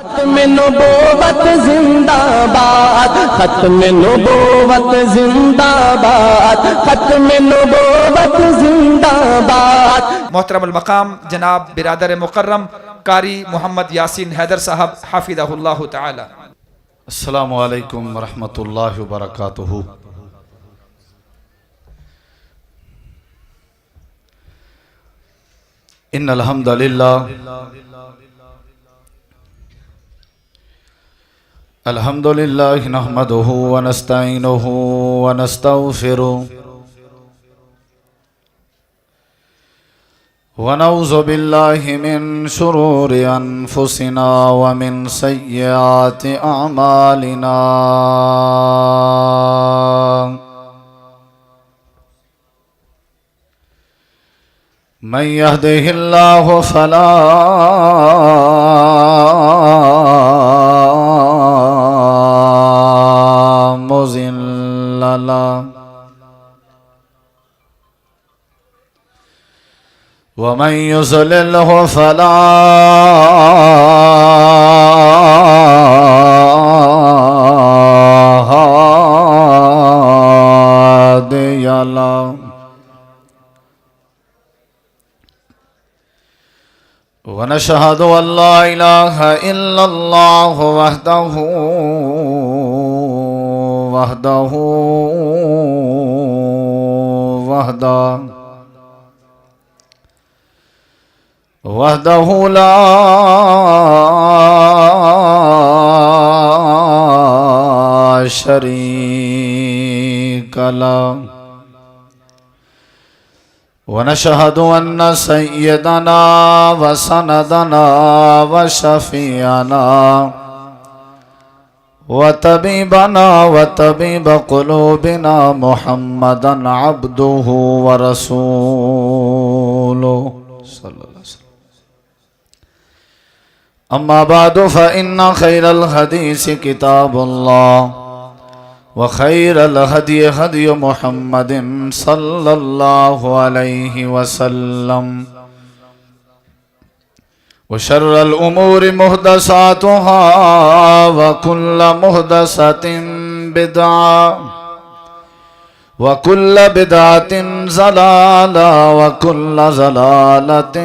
ختم نبوت زندہ باد، ختم نبوت زندہ باد، ختم نبوت زندہ باد۔ محترم المقام جناب برادر مکرم قاری محمد یاسین حیدر صاحب حفظہ اللہ تعالی۔ السلام علیکم ورحمۃ اللہ وبرکاتہ۔ ان الحمد للہ الحمد للہ نحمدہ ونستعینہ ونستغفرہ ونعوذ باللہ من شرور انفسنا ومن سیئات اعمالنا، من يهده الله فلا مضل له ومن يضلله فلا هادي له، ونشهد أن لا إله إلا الله وحده لا شريك له، ونشهد أن سيدنا وسندنا وشفيعنا وطبيبنا وطبيب قلوبنا محمدا عبده ورسوله صلى الله عليه وسلم۔ أما بعد فإن خير الحديث كتاب الله، وخير الهدي هدي محمد صلى الله عليه وسلم، وشر الأمور محدثاتها، وكل محدثة بدعة، وكل بدعة ضلالة، وكل ضلالة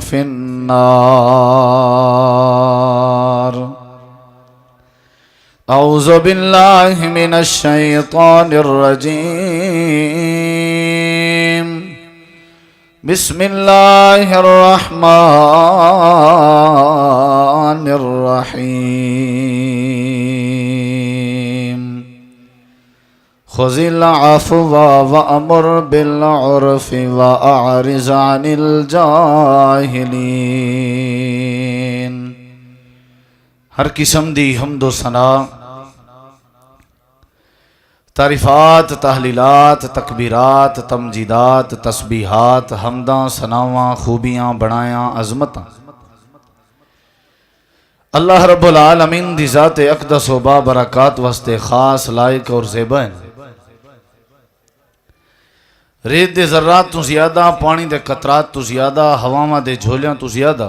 في النار۔ أعوذ بالله من الشيطان الرجيم، بسم الله الرحمن الرحيم، خذ العفو وأمر بالعرف وأعرض عن الجاهلين۔ ہر قسم دی حمد و ثنا، تعریفات، تحلیلات، تکبیرات، تمجیدات، تسبیحات، حمداں، ثناواں، خوبیاں، بڑایاں، عظمتاں اللہ رب العالمین دی ذات اقدس و بابرکات واسطے خاص، لائق اور زیبا ہیں۔ ریت دے ذرات تو زیادہ، پانی دے قطرات تو زیادہ، ہواواں دے جھولیاں تو زیادہ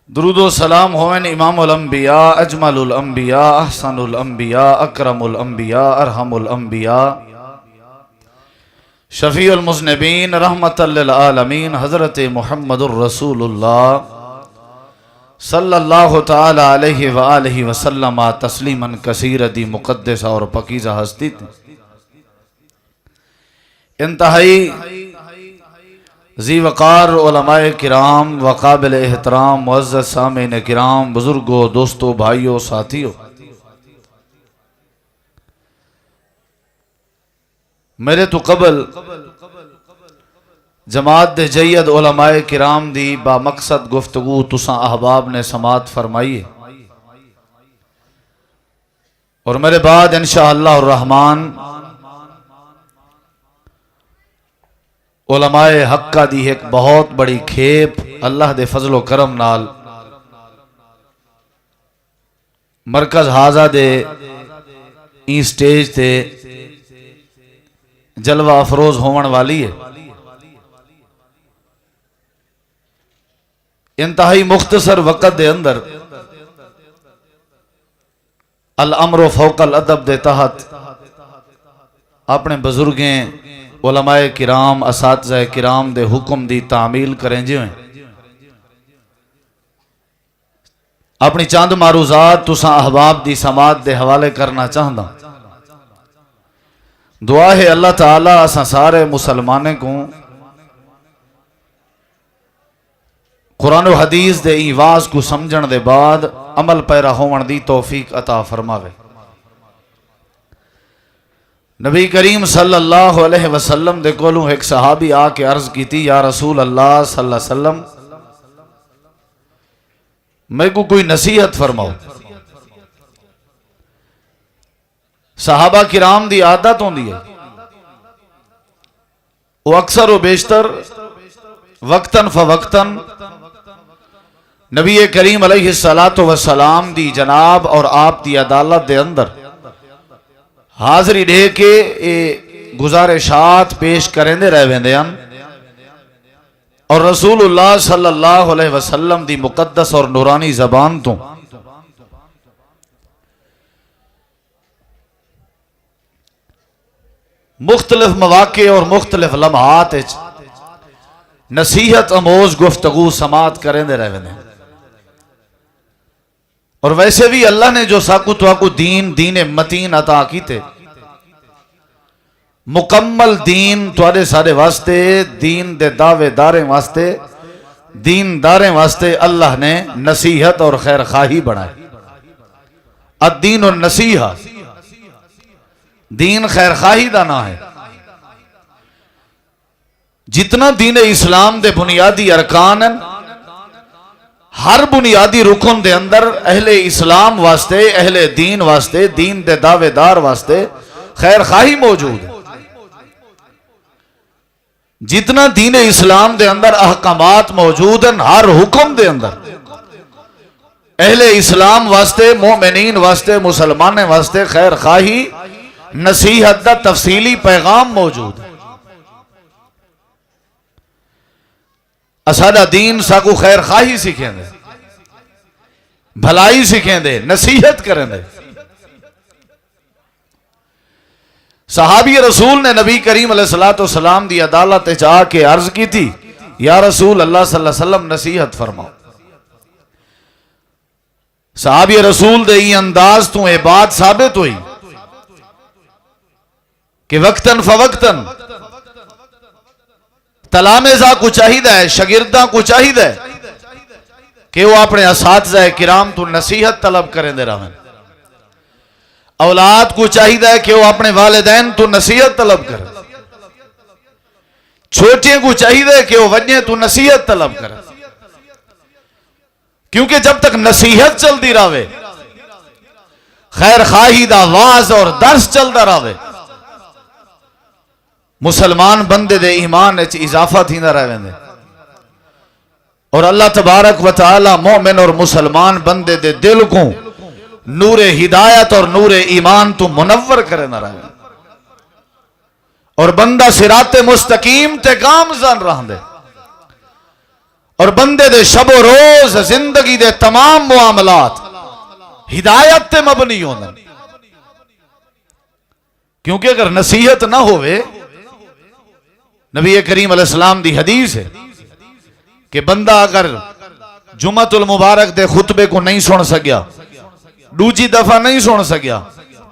درود و سلام ہوئن امام الانبیاء، اجمل الانبیاء، احسن الانبیاء، اکرم الانبیاء، ارحم الانبیاء، شفیع المذنبین، رحمت للعالمین، حضرت محمد الرسول اللہ صلی اللہ تعالی علیہ وآلہ وسلم تسلیما کثیرا دی مقدسہ اور پاکیزہ ہستی تھی، انتہائی ذی وقار علماء کرام، وقابل احترام معزز سامعین کرام، بزرگوں، دوستوں، بھائیوں، ساتھیوں، میرے تو قبل جماعت دے جید علماء کرام دی با مقصد گفتگو تساں احباب نے سماعت فرمائی ہے، اور میرے بعد انشاءاللہ الرحمن علماء حق کا دی ایک بہت بڑی کھیپ اللہ دے فضل و کرم نال مرکز حاضہ دے این سٹیج تے جلوہ افروز ہون والی ہے۔ انتہائی مختصر وقت دے اندر الامر فوق الادب دے تحت اپنے بزرگیں علماء کرام اساتذہ کرام دے حکم دی تعمیل کریں جو ہیں اپنی چاند معروضات تساں احباب دی سماعت دے حوالے کرنا چاہتا دعا ہے اللہ تعالیٰ اساں سارے مسلمانے کو قرآن و حدیث دے ایواز کو سمجھن دے بعد عمل پیرا ہون دی توفیق عطا فرماوے۔ نبی کریم صلی اللہ علیہ وسلم دے کولوں ایک صحابی آ کے عرض کی تھی یا رسول اللہ صلی اللہ علیہ وسلم میں کو کوئی نصیحت فرماؤ۔ صحابہ کرام دی عادت ہوندی ہے وہ اکثر و بیشتر وقتاً فوقتاً نبی کریم علیہ السلام دی جناب اور آپ دی عدالت دے اندر حاضری دے کے گزارشات پیش کریں دے رہ ویندے ہیں اور رسول اللہ صلی اللہ علیہ وسلم دی مقدس اور نورانی زبان تو مختلف مواقع اور مختلف لمحات نصیحت اموز گفتگو سماعت کریں دے رہ ویندے ہیں۔ اور ویسے بھی اللہ نے جو ساکو تو آکو دین متین عطا کیتے مکمل دین توڑے سارے واسطے دین دے دعوے داریں واسطے دین داریں واسطے اللہ نے نصیحت اور خیر خواہی بنائے۔ الدین النصیحہ دین خیر خواہی دا نہ ہے۔ جتنا دین اسلام دے بنیادی ارکان ہیں ہر بنیادی رکن دے اندر اہل اسلام واسطے اہل دین واسطے دین دے دعوے دار واسطے خیر خواہی موجود ہے۔ جتنا دین اسلام دے اندر احکامات موجود ہیں ہر حکم دے اندر اہل اسلام واسطے مومنین واسطے مسلمان واسطے خیر خواہی نصیحت دا تفصیلی پیغام موجود ہے۔ اسادہ دین ساکو خیر خواہی سکھیں دے بھلائی سکھیں دے نصیحت کریں دے۔ صحابی رسول نے نبی کریم علیہ السلام دی عدالت جا کے عرض کی تھی یا رسول اللہ صلی اللہ علیہ وسلم نصیحت فرماؤ۔ صحابی رسول دے یہ انداز تو اے بات ثابت ہوئی کہ وقتاً فوقتاً تلامذہ کو چاہیدہ ہے شاگرداں کو چاہیدہ ہے کہ وہ اپنے اساتذہ کرام تو نصیحت طلب کریں دے رہا ہیں۔ اولاد کو چاہیدہ ہے کہ وہ اپنے والدین تو نصیحت طلب کریں۔ چھوٹے کو چاہیدہ ہے کہ وہ وجہ تو نصیحت طلب کریں، کیونکہ جب تک نصیحت چل دی رہے خیر خواہی دا واز اور درس چل دا رہے مسلمان بندے دے ایمان اچھ اضافہ تھی نہ رہے ہیں اور اللہ تبارک و تعالی مومن اور مسلمان بندے دے دل کو نور ہدایت اور نور ایمان تو منور کرے نہ رہے ہیں اور بندہ صراط مستقیم تے گامزن رہ دے اور بندے دے شب و روز زندگی دے تمام معاملات ہدایت تے مبنی ہونا، کیونکہ اگر نصیحت نہ ہوئے نبی کریم علیہ السلام دی حدیث ہے کہ بندہ اگر جمعۃ المبارک دے خطبے کو نہیں سن سکیا دوجی دفعہ نہیں سن سکیا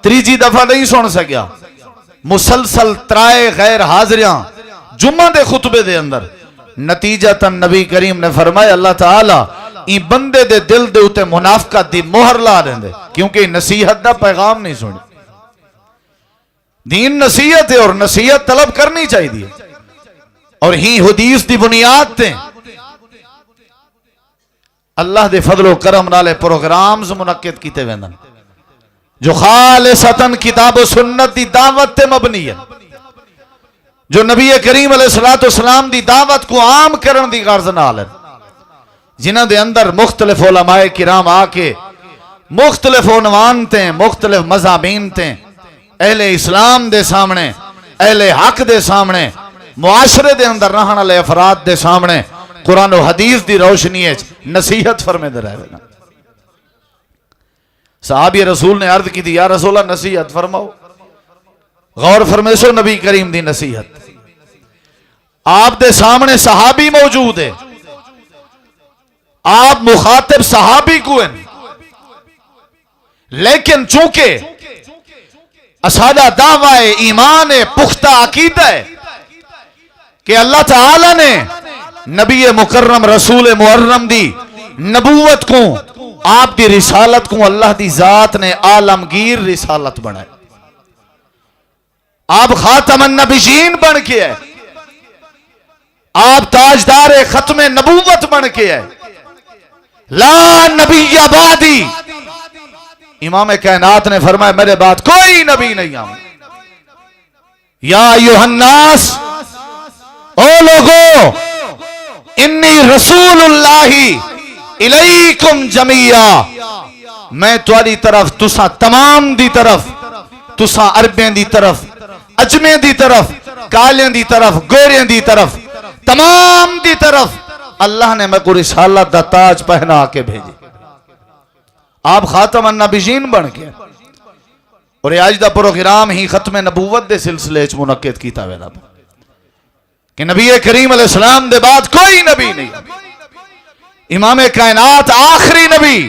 تریجی دفعہ نہیں سن سکیا مسلسل ترائے غیر حاضریاں جمعہ دے خطبے دے اندر نتیجتاً نبی کریم نے فرمایا اللہ تعالیٰ این بندے دے دل دے اتے منافقت دی مہر لا دیں دے کیونکہ نصیحت دا پیغام نہیں سنی۔ دین نصیحت ہے اور نصیحت طلب کرنی چاہیے اور ہی حدیث دی بنیاد تے اللہ دے فضل و کرم نالے پروگرامز منعقد کیتے ویندن جو خالصتاً کتاب و سنت دی دعوت تے مبنی ہے، جو نبی کریم علیہ السلام دی دعوت کو عام کرن دی غرض نال ہے، جنہ دے اندر مختلف علماء کرام آ کے مختلف عنوان تے مختلف مضامین تے اہل اسلام دے سامنے اہل حق دے سامنے معاشرے دے اندر رہن والے افراد دے سامنے قرآن و حدیث دی روشنی ہے نصیحت فرمے دے رہے نا. صحابی رسول نے عرض کی دی یا رسول اللہ نصیحت فرماؤ. غور فرمے سو نبی کریم دی نصیحت. آپ دے سامنے صحابی موجود ہے, آپ مخاطب صحابی کو ہیں, لیکن چونکہ اسادہ دعویٰ ایمان پختہ عقیدہ ہے کہ اللہ تعالی نے نبی مکرم رسول محرم دی نبوت کو, آپ دی رسالت کو اللہ دی ذات نے عالمگیر رسالت بنائے. آپ خاتم النبیین بن کے ہے, آپ تاجدار ختم نبوت بن کے ہے. لا نبی بعدی, امام کائنات نے فرمایا میرے بعد کوئی نبی نہیں آؤں. یا ایھا الناس, او لوگو, انی رسول اللہ الیکم جمیعا, میں تمہاری طرف تساں تمام دی طرف, تساں عربیں دی طرف, اجمیں دی طرف, کالیں دی طرف, گوریں دی طرف, تمام دی طرف اللہ نے میں کو رسالت دا تاج پہنا کے بھیجے. آپ خاتم النبیین بن کے, اور آج دا پروگرام ہی ختم نبوت دے سلسلے چ منعقد کیتا ویلا کہ نبی کریم علیہ السلام دے بعد کوئی نبی نہیں, امام کائنات آخری نبی.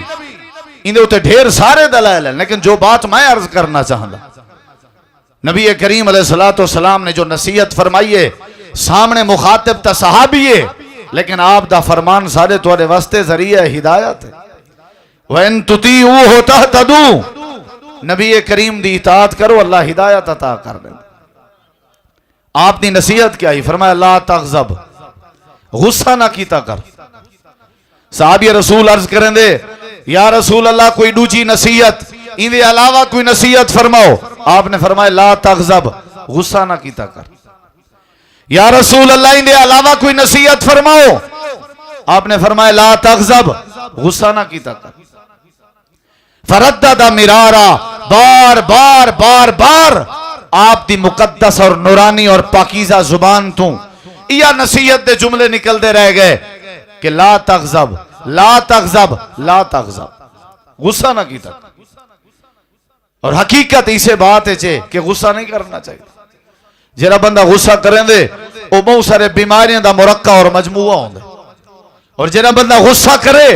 اندے ہوتے ڈھیر سارے دلائل ہیں, لیکن جو بات میں عرض کرنا چاہتا, نبی کریم علیہ السلام نے جو نصیحت فرمائی ہے سامنے مخاطب تا صحابی ہے, لیکن آپ دا فرمان سارے تواڈے واسطے ذریعہ ہدایت ہے. وَإِن تُطِيعُوهُ تَهْتَدُوا, نبی کریم دی اطاعت کرو اللہ ہدایت عطا کر دے. آپ دی نصیحت کیا ہی فرمایا لا تغضب, غصہ نہ کیتا کر. صحابی رسول عرض کریں دے یا رسول اللہ کوئی دوجی نصیحت, ان دے علاوہ کوئی نصیحت فرماؤ. آپ نے فرمایا لا تغضب, غصہ نہ کیتا کر. یا رسول اللہ ان دے علاوہ کوئی نصیحت فرماؤ. آپ نے فرمایا لا تغضب, غصہ نہ کیتا کر. فردد مرارا, بار بار بار بار آپ دی مقدس اور نورانی اور پاکیزہ زبان تو یہ نصیحت دے جملے نکل دے رہ گئے کہ لا تغضب لا تغضب لا تغضب, غصہ نہ کیتا. اور حقیقت اسے بات ہے کہ غصہ نہیں کرنا چاہیے. جڑا بندہ غصہ کریں دے وہ بہت سارے بیماریاں دا مرکب اور مجموعہ ہوندے, اور جڑا بندہ غصہ کرے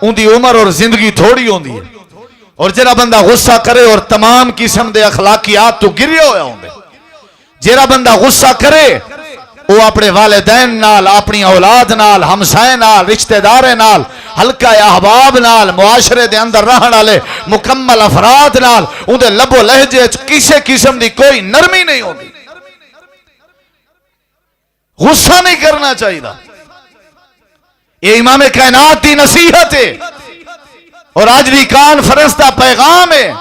ان دی عمر اور زندگی تھوڑی ہوندی ہے, اور جڑا بندہ غصہ کرے اور تمام قسم دے اخلاقیات تو گرے ہوئے ہوندے. جڑا بندہ غصہ کرے وہ اپنے والدین نال, اپنی اولاد نال, ہمسائے نال, رشتہ دارے نال, حلقہ احباب نال, معاشرے دے اندر رہن والے مکمل افراد نال ان دے لب و لہجے کسی قسم دی کوئی نرمی نہیں ہوندی. غصہ نہیں کرنا چاہیے. یہ امام کائنات دی نصیحت ہے, اور آج بھی کانفرنس دا پیغام ہے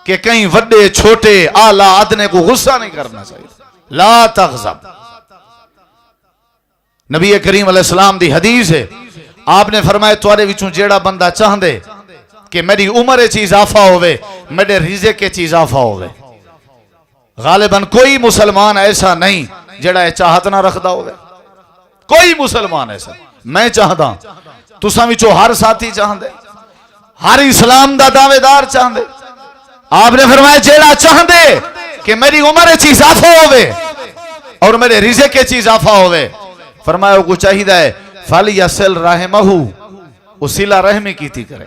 کہ کہیں وڈے چھوٹے اعلیٰ ادنے کو غصہ نہیں کرنا چاہیے. لا تغضب. نبی کریم علیہ السلام دی حدیث ہے, آپ نے فرمایا تواڈے وچوں جیڑا بندہ چاہندے کہ میری عمر وچ اضافہ ہوئے, میرے رزق وچ اضافہ ہوئے. غالباً کوئی مسلمان ایسا نہیں جیڑا یہ چاہت نہ رکھدا ہوئے. کوئی مسلمان ایسا میں چاہدا, تساں وچوں ہر ساتھی چاہندے, ہر اسلام دا دعوے دار چاہندے. آپ نے فرمایا جیڑا چاہندے کہ میری عمر وچ اضافہ ہوئے اور میرے رزق وچ اضافہ ہوئے, فرمایا کو چاہیے ہے فَلْيَصِلْ رَحِمَهُ, وہ صلہ رحمی کیتی کرے.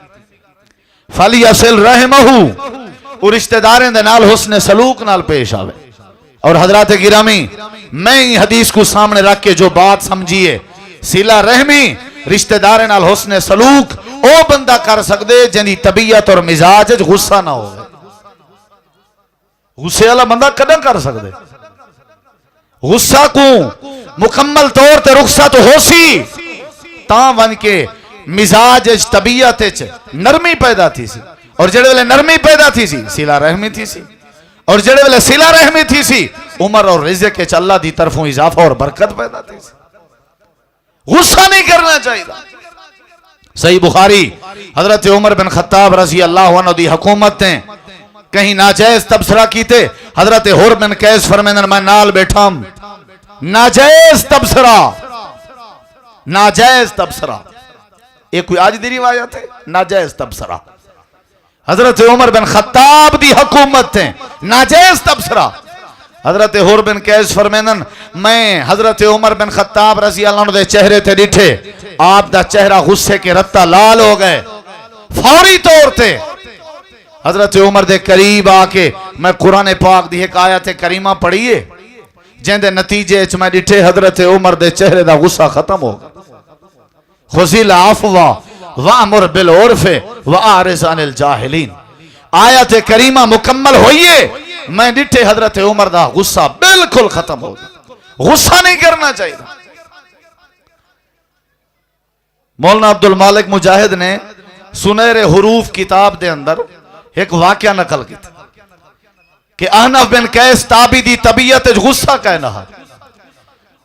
فَلْيَصِلْ رَحِمَهُ, وہ رشتہ داریں دے نال حسن سلوک نال پیش آوے. اور حضرات گرامی میں ہی حدیث کو سامنے رکھ کے جو بات سمجھیے, صلہ رحمی رشتہ داریں نال حسن سلوک او بندہ کر سکدے جنی طبیعت اور مزاج غصہ نہ ہو. غصے والا بندہ کداں کر سکدے؟ غصہ کو مکمل طور تے رخصت ہو سی تاں ون کے مزاج طبیعت نرمی پیدا تھی سی, اور جڑے ویلے نرمی پیدا تھی سی صلہ رحمی تھی سی, اور جڑے ویلے صلہ رحمی تھی سی عمر اور رزق وچ اللہ دی طرفوں اضافہ اور برکت پیدا تھی سی. غصہ نہیں کرنا چاہیے. صحیح بخاری حضرت عمر بن خطاب رضی اللہ عنہ دی حکومت نے کہیں ناجائز تبصرہ کیتے. حضرت حر بن قیس فرمائیں میں نال بیٹھا ہوں, ناجائز تبصرہ ناجائز تبصرہ، یہ کوئی آج دی روایت ہے؟ ناجائز تبصرہ. حضرت عمر بن خطاب دی حکومت تھے، ناجائز تبصرہ. حضرت حور بن قیس فرمینن میں حضرت عمر بن خطاب رضی اللہ عنہ دے چہرے تے ڈٹھے، آپ دا چہرہ غصے کے رتا لال ہو گئے فوری طور تے. حضرت عمر دے قریب آ کے میں قرآن پاک دی ایک آیت کریمہ پڑھیے جن دے نتیجے چ میں ڈٹھے حضرت عمر دے چہرے دا غصہ ختم ہو گیا. خذ العفو وامر بالعرف واعرض عن الجاہلین. آیت کریمہ مکمل ہوئیے، میں ڈٹھے حضرت عمر دا غصہ بالکل ختم ہو گیا. غصہ نہیں کرنا چاہیے. مولانا عبد المالک مجاہد نے سنیر حروف کتاب دے اندر ایک واقعہ نقل کی تھی کہ احنف بن قیس تابی دی طبیعت غصہ کہنا ہے.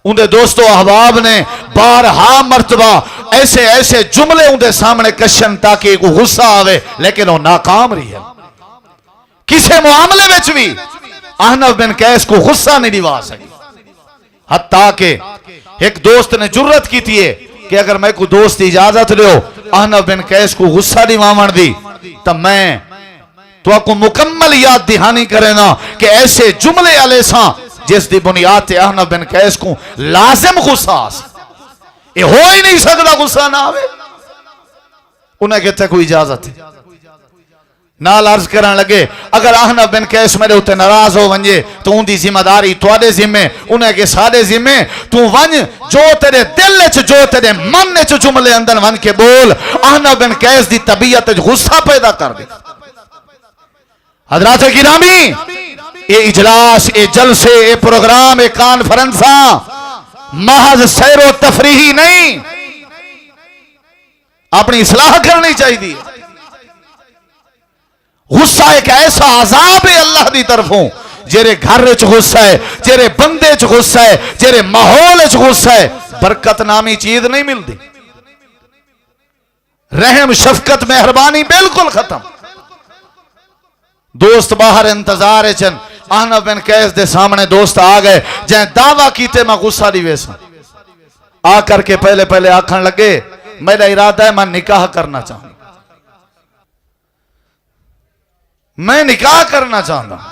اندے دوستو احباب نے بارہا مرتبہ ایسے ایسے جملے اندے سامنے کشن تاکہ کو غصہ آوے، لیکن وہ ناکام رہی ہے. کسے معاملے وچ بھی احنف بن قیس کو غصہ نہیں دیوا سکی. حتیٰ کہ ایک دوست نے جرت کی تھی کہ اگر میں کو دوست اجازت لیو احنف بن قیس کو غصہ دیوامن دی تب میں تو آپ کو مکمل یاد دہانی کرے نا کہ ایسے جملے علیہ ساں جس دی بنیاد تے احنف بن قیس کو لازم غصہ آس. یہ ہو ہی نہیں سکتا غصہ نہ آوے. انہیں کہتے کوئی اجازت ہے. نال عرض کرن لگے اگر احنف بن قیس میرے ہوتے ناراض ہو ونجے تو ان دی ذمہ داری تواڈے ذمے، انہیں کہ سارے ذمے تو ونج جو تیرے دل وچ جو تیرے من وچ جملے اندر ون کے بول. احنف بن قیس دی طبیعت وچ غصہ پیدا کر دے. حضرات گرامی، اے اجلاس، اے جلسے، اے پروگرام، اے کانفرنساں محض سیر و تفریحی نہیں، اپنی اصلاح کرنی چاہیے. غصہ ایک ایسا عذاب ہے اللہ دی طرفوں، جیرے گھر وچ غصہ ہے، جیرے بندے وچ غصہ ہے، جیرے ماحول وچ غصہ ہے، برکت نامی چیز نہیں ملتی. رحم، شفقت، مہربانی بالکل ختم. دوست باہر انتظار ہے چن احنف بن قیس دے سامنے دوست آ گئے جہاں دعویٰ کیتے میں غصہ دی ویسا آ کر کے پہلے آکھن لگے میرا ارادہ ہے میں نکاح کرنا چاہوں، میں نکاح کرنا چاہتا ہوں.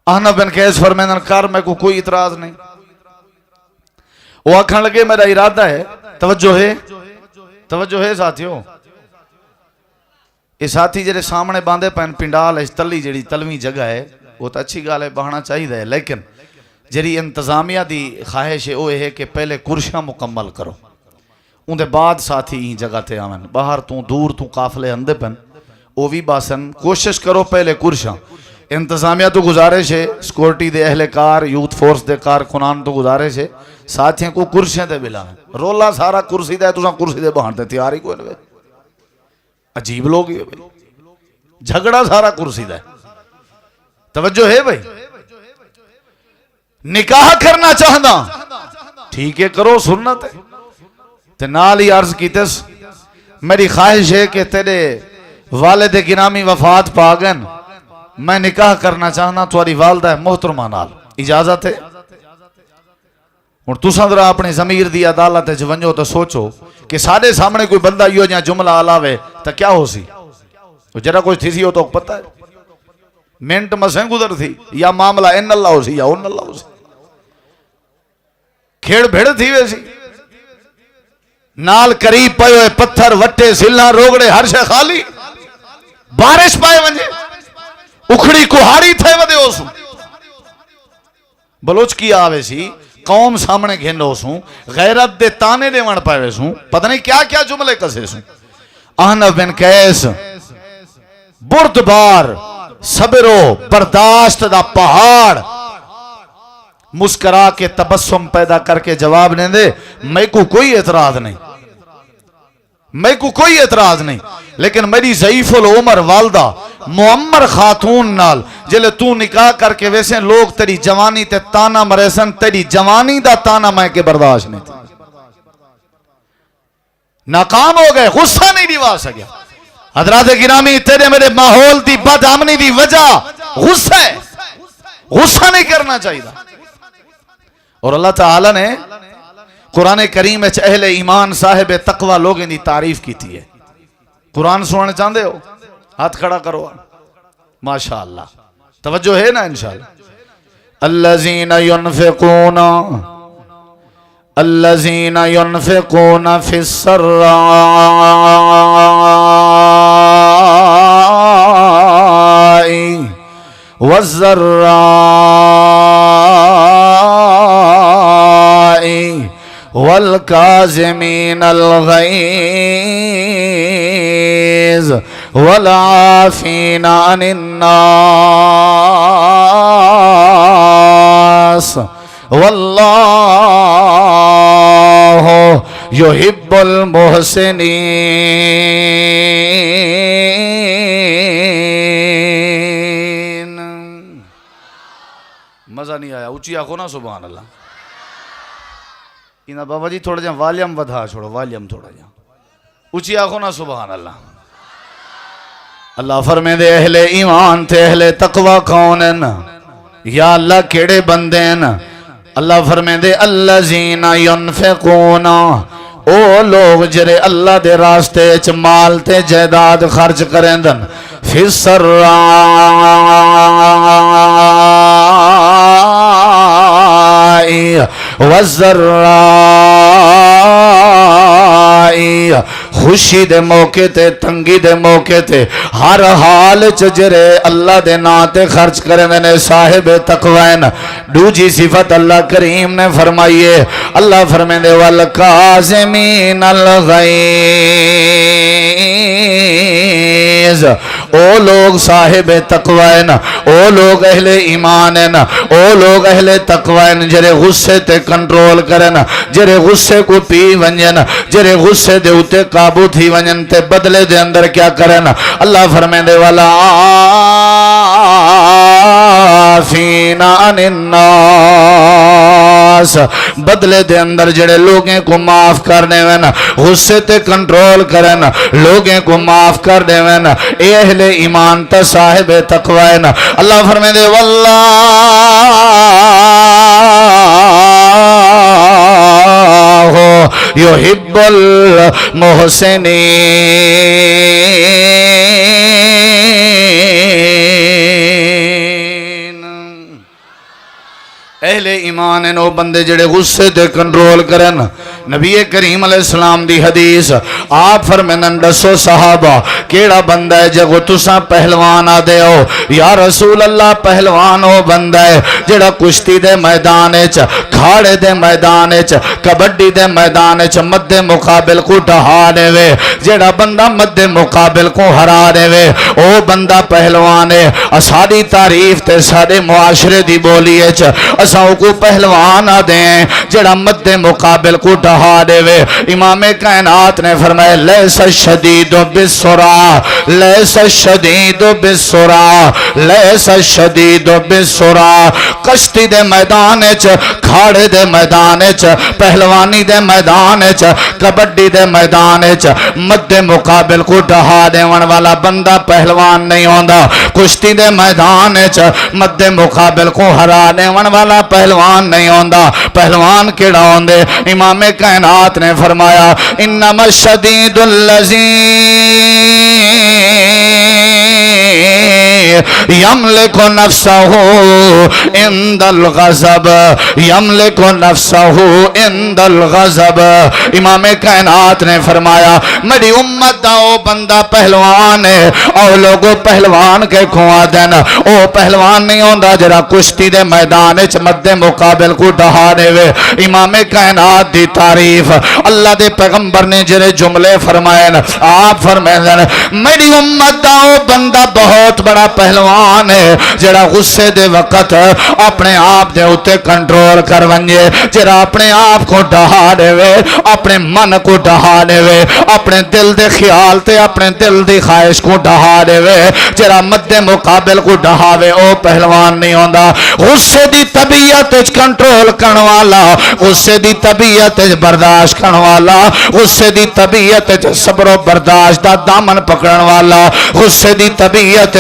احنف بن قیس فرمائن کر، میں کو کوئی اعتراض نہیں. وہ آکھن لگے میرا ارادہ ہے، توجہ ہے ساتھیوں، یہ ساتھی جڑے سامنے باندھے پین پنڈال تلی جڑی تلویں جگہ ہے وہ تو اچھی گال ہے بہانا چاہیے، لیکن جڑی انتظامیہ دی خواہش ہے وہ ہے کہ پہلے کرشیاں مکمل کرو، ان دے بعد ساتھی ہی جگہ تے آمن. باہر تو دور تو قافلے اندے پن وہ بھی باسن کوشش کرو پہلے کرشیاں. انتظامیہ تو گزارش ہے، سکورٹی دے اہلکار، یوتھ فورس دے کارکنان تو گزارش ہے ساتھیاں کو کرسیاں دے بلا ہے. رولا سارا کرسی دے تو کرسی دے بہان دے تیاری کوئی نوے. عجیب لوگ یہ بھائی، جھگڑا سارا کرسی دا ہے. توجہ ہے بھائی، نکاح کرنا چاہنا ٹھیک ہے کرو، سنت ہے. تے نال ہی عرض کیتس میری خواہش ہے کہ تیرے والد گرامی وفات پاگن، میں نکاح کرنا چاہنا تمہاری والدہ محترمہ نال، اجازت ہے؟ اور تساں ذرا اپنی ضمیر دی عدالت وچ ونجو تو سوچو کہ سارے سامنے کوئی بندہ یہ جہاں جملہ علاوے تو کیا ہو سی؟ جرا کوئی تھی سی ہو تو پتہ ہے منٹ مسیں گزر تھی یا معاملہ ان اللہ ہو سی یا ان اللہ ہو سی، کھیڑ بھیڑ تھی ویسی نال قریب پائے ہوئے پتھر وٹے سلنا روگڑے ہر شے خالی، بارش پائے ونجے اکھڑی کہاری تھے ودے ہو سوں. بلوچ کی آوے سی قوم سامنے گھنڈو سوں، غیرت دے تانے دے وڑ پائے سوں، پتہ نہیں کیا کیا جملے کسے سوں. احنف بن قیس بردبار صبر و برداشت دا پہاڑ مسکرا کے تبسم پیدا کر کے جواب دیں دے میں کو کوئی اعتراض نہیں، میں کو کوئی اعتراض نہیں، لیکن میری ضعیف العمر والدہ معمر خاتون نال جلے تو نکاح کر کے ویسے لوگ تیری جوانی تے تانا مریسن، تیری جوانی دا تانا میں کے برداشت نہیں تھی. ناکام ہو گئے، غصہ نہیں دیوا سکیا. حضرات گرامی تیرے میرے ماحول دی بد امنی دی وجہ غصہ ہے، غصہ نہیں کرنا چاہیے. اور اللہ تعالی نے قرآن کریم وچ اہل ایمان صاحب تقوی لوگوں دی تعریف کیتی ہے. قرآن سننا چاہتے ہو؟ ہاتھ کھڑا کرو. ماشاءاللہ توجہ ہے نا انشاءاللہ. الذین ينفقون فی السراء والضراء والکاظمین الغیظ والعافین عن الناس واللہ یحب المحسنین. مزہ نہیں آیا؟ اونچی آنکھو نا سبحان اللہ. انہا بابا جی تھوڑا جہاں والیم بدھا چھوڑو، والیم تھوڑا جہاں اونچی آنکھو نا سبحان اللہ. اللہ فرمائے دے اہل ایمان تے اہل تقوی کون ہیں؟ یا اللہ کیڑے بندے ہیں؟ اللہ فرمائے دے الذین ینفقون، او لوگ جرے اللہ دے راستے چ مال تے جائیداد خرچ کریں دن. فی السراء والضراء، خوشی دے موقع تے تنگی دے موقع تے ہر حال چ جرے اللہ دے نا تے خرچ کریں نے صاحب تقوین. دوجی صفت اللہ کریم نے فرمائیے، اللہ فرمائے دے والکاظمین الغیظ، او لوگ صاحب تقوین، او لوگ اہل ایمان ہیں، او لوگ اہل تقوین جرے غصے تے کنٹرول کرن، جرے غصے کو پی ونجن، جرے غصے دے اتے قابو تھی ونجن تے بدلے دے اندر کیا کرن. اللہ فرمائے دے والا عافین عن الناس، بدلے دے اندر جڑے لوگیں کو معاف کرنے وین، غصے تے کنٹرول کرن، لوگیں کو معاف کرنے وین، اے اہل ایمان تا صاحب تقوین. اللہ فرمائے دے واللہ یحب المحسنین. اہل ایمان ہیں وہ بندے جڑے غصے تے کنٹرول کرن. نبی کریم علیہ السلام دی حدیث آپ فرمائن دسو صحابہ کیڑا بندہ ہے جگو تساں پہلوان آ دے ہو؟ یا رسول اللہ پہلوان ہو بندہ ہے جڑا کشتی دے میدان وچ، کھاڑے دے میدان وچ، کبڈی دے میدان وچ مد مقابل کو ڈہا دے وے، جڑا بندہ مد مقابل کو ہرا دے وے او بندہ پہلوان ہے. ساری تعریف تے سارے معاشرے دی بولی وچ اساں کو پہلوان آ دیں جڑا مد مقابل کو ڈہا دے وے. امام کائنات نے فرمایا لیس الشدید بالسرعہ، لیس الشدید بالسرعہ، لیس الشدید بالسرعہ. کشتی دے میدان وچ، کھاڑے دے میدان وچ، پہلوانی دے میدان وچ، کبڈی دے میدان وچ مد مقابل کو ڈہا دیون والا بندہ پہلوان نہیں ہوندا. کشتی دے میدان وچ مد مقابل کو ہرا دیون والا پہلوان نہیں ہوندا. پہلوان کیڑا ہوندے؟ امام کائنات نے فرمایا انما الشدید الذی یملک نفسہ عند الغضب، یملک نفسہ عند الغضب. امام کائنات نے فرمایا میری امت دا او بندہ پہلوان ہے. او لوگو پہلوان کے کھوا دین، او پہلوان نہیں ہوندا جڑا کشتی دے میدان وچ مد مقابل کو ڈہا دے وے. امام کائنات دی تعریف اللہ دے پیغمبر نے جڑے جملے فرمائے آپ فرمائے میری امت دا او بندہ بہت بڑا پہلوان ہے جڑا غصے دے وقت اپنے آپ دے اتے کنٹرول کر ونجے، جڑا اپنے آپ کو ڈہا دے وے، اپنے من کو ڈہا دے وے، اپنے دل دے خیال تے اپنے دل دی خواہش کو ڈہا دے وے، جڑا مد مقابل کو ڈہا وے او پہلوان نہیں ہوندا. غصے دی طبیعت کنٹرول کرن والا، غصے دی طبیعت برداشت کرن والا، غصے دی طبیعت صبر و برداشت دا دامن پکڑن والا، غصے دی طبیعت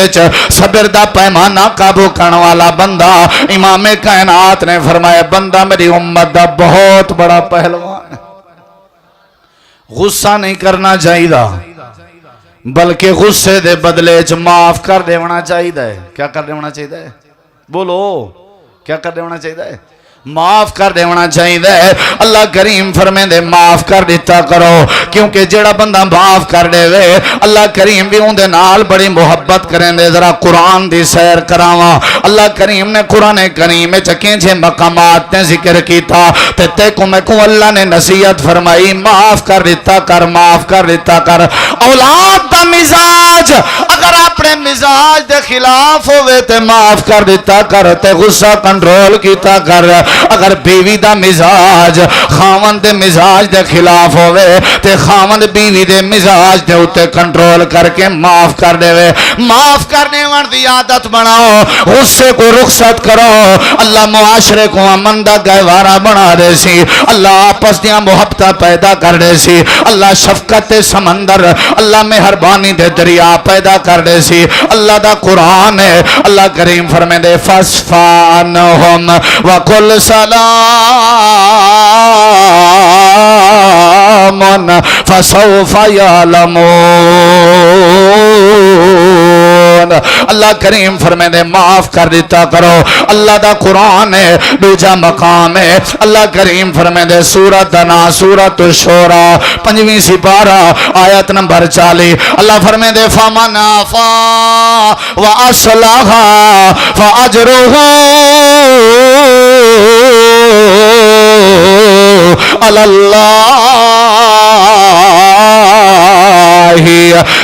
صبر دا پیمانہ قابو کرن والا بندہ. امام کائنات نے فرمایا بندہ میری امت دا بہت بڑا پہلوان. غصہ نہیں کرنا چاہیے بلکہ غصے دے بدلے چ معاف کر دینا چاہیے کیا کر دینا چاہیے بولو کیا کر دینا چاہیے معاف کر دینا چاہیے اللہ کریم فرمے دے معاف کر دیتا کرو کیونکہ جیڑا بندہ معاف کر دے وے اللہ کریم بھی ان دے نال بڑی محبت کریں دے ذرا قرآن دی سیر کراواں اللہ کریم نے قرآن کریم چکیں چھے مقامات نے ذکر کیتا تے کو میں کو اللہ نے نصیحت فرمائی معاف کر دیتا کر معاف کر دیتا کر اولاد دا مزاج اگر اپنے مزاج دے خلاف ہوئے تے معاف کر دیتا کر تے غصہ کنٹرول کیتا کر اگر بیوی دا مزاج خاوند دے مزاج دے خلاف ہوئے تے خاوند بیوی دے مزاج دے اتے کنٹرول کر کے معاف کر دے وے معاف کرنے والی عادت بناؤ غصے کو رخصت کرو اللہ معاشرے کو امن دا گہوارہ بنا دے سی اللہ آپس دیاں محبتہ پیدا کر دے سی اللہ شفقت سمندر اللہ مہربانی دے دریا پیدا کر دے سی اللہ دا قرآن ہے اللہ کریم فرمے دے فَاسْفَانْهُمْ وَقُلْ سَلَامٌ فَسَوْفَ يَعْلَمُونَ اللہ کریم فرمے دے معاف کر دیتا کرو اللہ دا قرآن ہے دوجا مقام ہے اللہ کریم فرمے دے سورت دنا سورت الشورى 5ویں سپارہ آیت نمبر 40 اللہ فرمے دے فَمَنْ عَفَا وَأَصْلَحَ فَأَجْرُهُ عَلَى اللَّهِ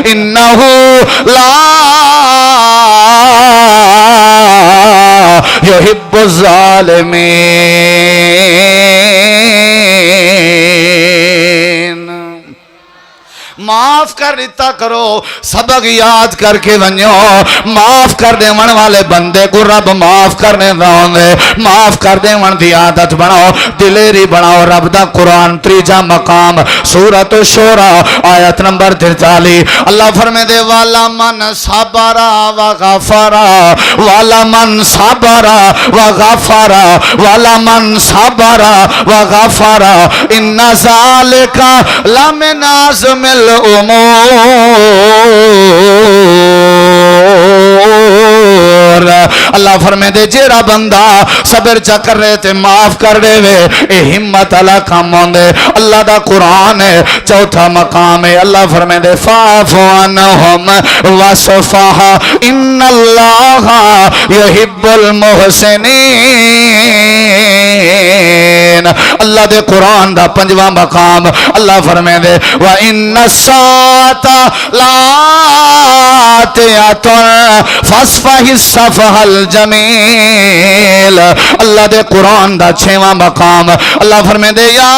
إِنَّهُ لَا يُحِبُّ الظَّالِمِينَ معاف کر دیتا کرو سبق یاد کر کے ونجو معاف کر دے من والے بندے کو رب معاف کرنے دے معاف کر دے من دی عادت بناؤ دلیری بناؤ رب دا قرآن تریجا مقام سورت الشورى آیت نمبر 43 اللہ فرمے دے والا من صبرا وغفرا والا من صبرا وغفرا والا من صبرا وغفرا ان ذالک لمن عزم الامور اللہ فرمے دے جیرا بندہ صبر چا کر رہے تھے معاف کر دے وے اے ہمت اللہ کام ہوندے اللہ دا قرآن ہے چوتھا مقام ہے اللہ فرمے دے فَاعْفُ عَنْهُمْ وَاصْفَحْ إِنَّ اللَّهَ يُحِبُّ الْمُحْسِنِينَ اللہ دے قرآن دا 5واں مقام اللہ فرمے دے وَإِنَّ السَّاعَةَ لَآتِيَةٌ فَاصْفَحِ الصَّفْحَ الْجَمِيلَ اللہ دے قرآن دا 6واں مقام اللہ فرمے دے یا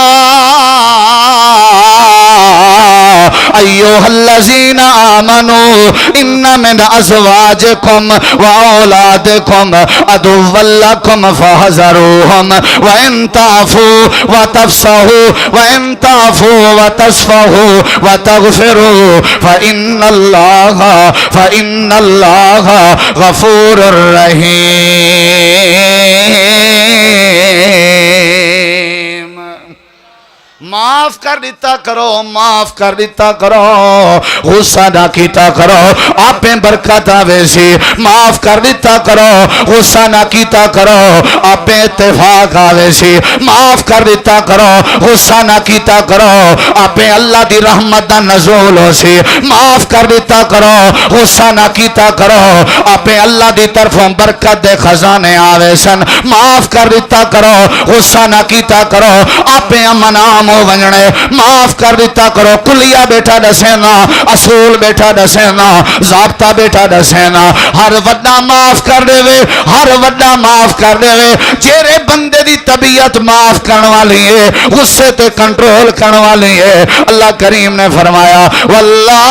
ایوہ الذین آمنوا ان من ازواجکم و اولادکم عدوا لکم فاحذروہم وان تعفوا وتفصحوا وان تعفوا وتصفحوا وتغفروا فإن اللہ غفور رحیم معاف کر دیتا کرو معاف کر دیتا کرو غصہ نہ کیتا کرو آپیں برکت آوے سی معاف کر دیتا کرو غصہ نہ کیتا کرو آپیں اتفاق آوے سی معاف کر دیتا کرو غصہ نہ کیتا کرو آپیں اللہ دی رحمت دا نزول ہو سی معاف کر دیتا کرو غصہ نہ کیتا کرو آپیں اللہ دی طرفوں برکت دے خزانے آوے سن معاف کر دیتا کرو غصہ نہ کیتا کرو آپیں امنام ونجنے معاف کر دیتا کرو کلیہ بیٹھا دسینا اصول بیٹھا دسینا ضابطہ بیٹھا دسینا ہر وڈا معاف کر دے وے ہر وڈا معاف کر دے وے جیرے بندے دی طبیعت معاف کرنے والی ہے غصے تے کنٹرول کرنے والی ہے اللہ کریم نے فرمایا واللہ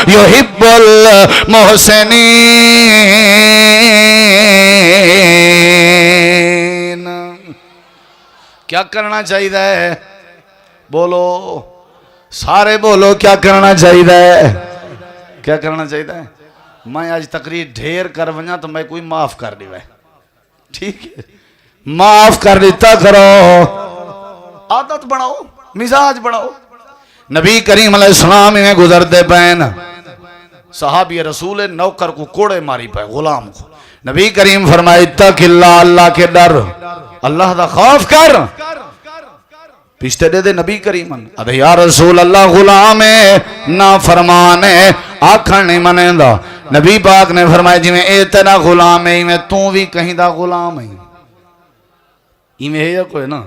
یحب المحسنین کیا کرنا چاہیے بولو سارے بولو کیا کرنا چاہیے کیا کرنا چاہیے میں آج تقریر ڈھیر کر ونجا تو میں کوئی معاف کر دی ٹھیک ہے معاف کر دیتا کرو، عادت بناؤ، مزاج بناؤ۔ نبی کریم علیہ السلام میں گزرتے پین، صحابی رسول نوکر کو کوڑے ماری پائے، غلام کو۔ نبی کریم فرمائے اتق اللہ، اللہ کے ڈر، اللہ دا خوف کر۔ پیشتے دے دے نبی کریم ادھے یا رسول اللہ غلام ہے، نا فرمان ہے، آکھن نہیں منے دا۔ نبی پاک نے فرمائے جی میں اے تیرا غلام ہے، میں تو بھی کہیں دا غلام ہے، ہے یا کوئی نا،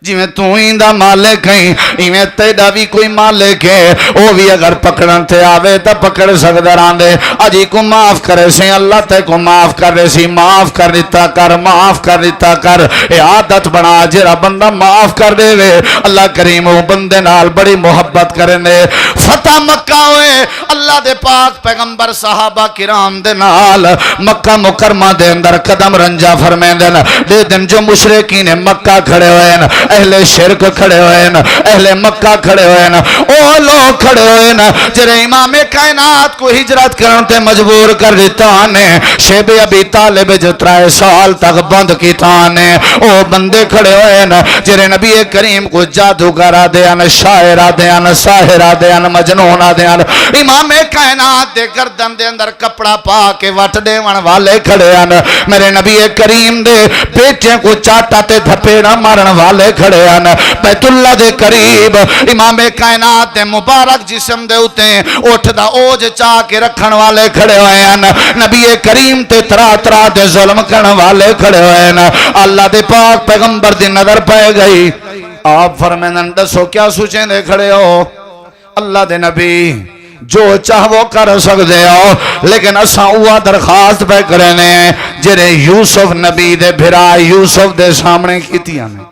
جی میں تو ہی دا مالک ہیں، میں تیڑا بھی کوئی مالک ہے، وہ بھی اگر پکڑن تے آوے تا پکڑ سکتا راندے، اجی کو معاف کرے سی، اللہ تے کو معاف کرے سی، معاف کر دیتا کر، معاف کر دیتا کر۔ اے عادت بنا جرا بندہ معاف کر دے وے، اللہ کریم وہ بندے نال بڑی محبت کرنے۔ فتح مکہ ہوئے، اللہ دے پاک پیغمبر صحابہ کرام دے نال مکہ مکرمہ دے اندر قدم رنجا فرمین دن، دے دن جو مشرقین مکہ کھڑے ہوئے، اہل شرک کھڑے ہوئے، اہل مکہ کھڑے ہوئے، او لوگ کھڑے ہوئے جرے امام کائنات کو ہجرت کرنے مجبور کر دیتا نے، شیب ابی طالب جو 3 سال تک بند کی تانے، او بندے کھڑے ہوئے جرے نبی کریم کو جادوگرہ دیان، شاعرہ دیان، ساحرہ دیان، مجنونہ دیان، امام کائنات دے گردن دے اندر کپڑا پا کے وٹ دیوان والے کھڑے ہیں، میرے نبی کریم دے بیٹے کو چاٹا تے دھپیڑا مارن والے کھڑے ہیں، بیت اللہ دے قریب امام کائنات دے مبارک جسم دے ہوتے ہیں اٹھ دا اوج چاہ کے رکھن والے کھڑے ہوئے ہیں، نبی کریم تے ترا دے ظلم کرن والے کھڑے ہوئے ہیں۔ اللہ دے پاک پیغمبر دی نظر پہ گئی، آپ فرمائیں دسو کیا سوچیں دے کھڑے ہو؟ اللہ دے نبی جو چاہو کر سکتے ہو، لیکن اساں اوہ درخواست پہ کرنے جرے یوسف نبی دے بھرا یوسف دے سامنے کیتیاں نے۔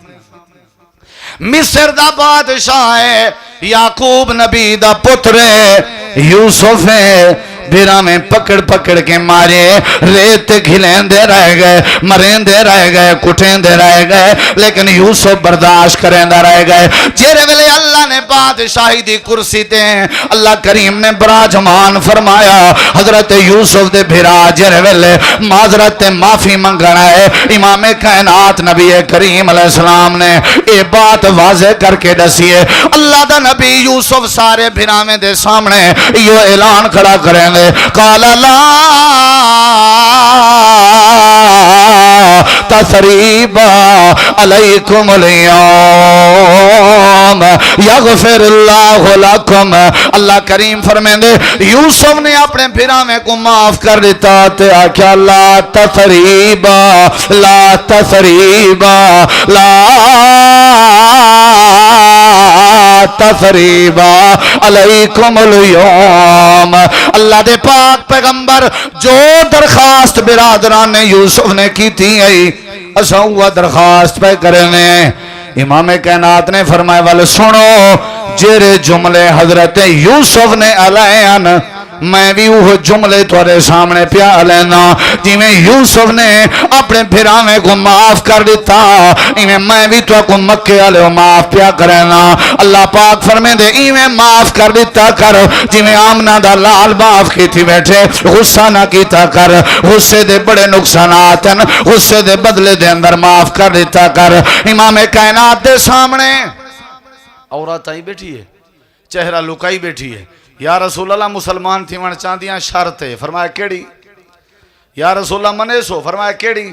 مصر دا بادشاہ ہے، یعقوب نبی دا پتر ہے، یوسف ہے، بھیرا میں پکڑ پکڑ کے مارے، ریت کھلین دے رہ گئے، مرین دے رہ گئے، کٹین دے رہ گئے، لیکن یوسف برداشت کرین دے رہ گئے۔ جیرے ویلے اللہ نے بادشاہی دی کرسی تے اللہ کریم نے براجمان فرمایا، حضرت یوسف دے بھیرا جیرے ویلے معذرت معافی منگنا ہے، امام کائنات نبی کریم علیہ السلام نے یہ بات واضح کر کے دسیے۔ اللہ دا نبی یوسف سارے بھیرامے دے سامنے یہ اعلان کھڑا کریں گے، قال لا تثریب علیکم اليوم یغفر اللہ لکم۔ اللہ کریم فرمائیں دے یوسف نے اپنے بھیرامے کو معاف کر دیتا تے آکھا لا تثریب، لا تثریب، لا تثریب علیکم اليوم۔ اللہ دے پاک پیغمبر جو درخواست برادران یوسف نے کی تھی اساں وہ درخواست پہ کرنے۔ امام کائنات نے فرمایا والے سنو، جیرے جملے حضرت یوسف نے علیہن میں بھی وہ جملے تورے سامنے پیا لینا، جی میں یوسف نے اپنے بھیرامے کو معاف کر دیتا، میں بھی تو کو مکے والے معاف پیا کرنا۔ اللہ پاک فرمائے دے ایویں معاف کر دیتا کر جی میں آمنہ دا لال معاف کی تھی بیٹھے، غصہ نہ کیتا کر، غصے دے بڑے نقصانات ہیں، غصے دے بدلے دے اندر معاف کر دیتا کر۔ امام کائنات دے سامنے عورت آئی بیٹھی ہے، چہرہ لکائی بیٹھی ہے، یا رسول اللہ مسلمان تھی من چاندیاں شرط ہے، فرمایا کیڑی؟ یا رسول اللہ منے سو، فرمایا کیڑی؟